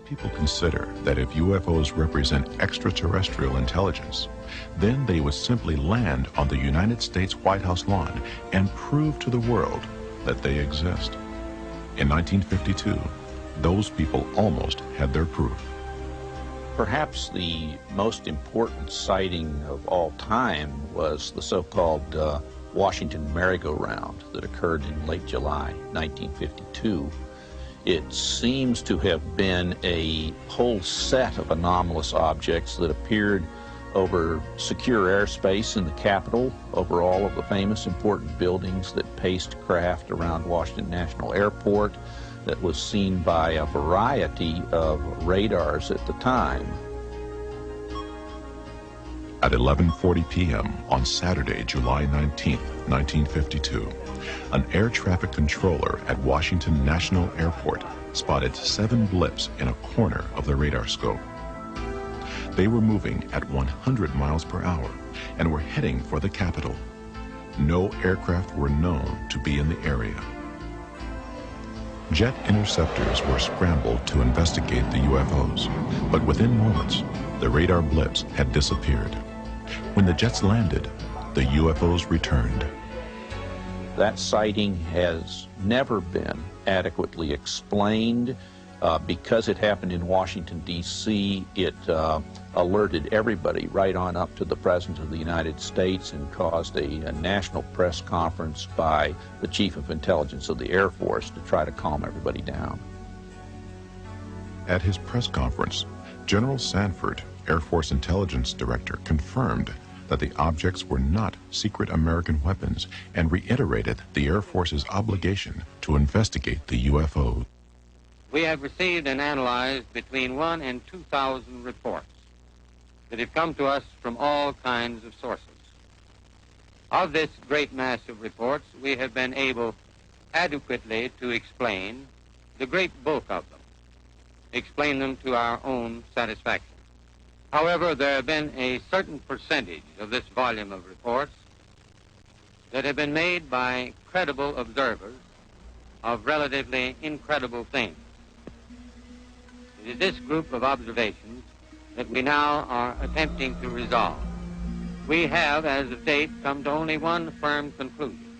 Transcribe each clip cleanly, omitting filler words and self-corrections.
people consider that if UFOs represent extraterrestrial intelligence, then they would simply land on the United States White House lawn and prove to the world that they exist. In 1952, those people almost had their proof. Perhaps the most important sighting of all time was the so-called Washington merry-go-round that occurred in late July 1952. It seems to have been a whole set of anomalous objects that appeared over secure airspace in the Capitol, over all of the famous important buildings that paced craft around Washington National Airport, that was seen by a variety of radars at the time. At 11:40 p.m. on Saturday, July 19, 1952, an air traffic controller at Washington National Airport spotted 7 blips in a corner of the radar scope. They were moving at 100 miles per hour and were heading for the Capitol. No aircraft were known to be in the area. Jet interceptors were scrambled to investigate the UFOs, but within moments, the radar blips had disappeared. When the jets landed, the UFOs returned. That sighting has never been adequately explained. Because it happened in Washington, D.C., it alerted everybody right on up to the President of the United States and caused a national press conference by the Chief of Intelligence of the Air Force to try to calm everybody down. At his press conference, General Samford, Air Force Intelligence Director, confirmed that the objects were not secret American weapons and reiterated the Air Force's obligation to investigate the UFOs. We have received and analyzed between 1,000 and 2,000 reports that have come to us from all kinds of sources. Of this great mass of reports, we have been able adequately to explain the great bulk of them, explain them to our own satisfaction. However, there have been a certain percentage of this volume of reports that have been made by credible observers of relatively incredible things. It is this group of observations that we now are attempting to resolve. We have, as of date, come to only one firm conclusion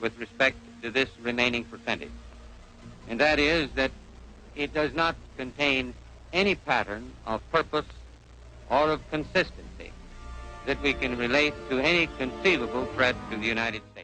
with respect to this remaining percentage, and that is that it does not contain any pattern of purpose or of consistency that we can relate to any conceivable threat to the United States.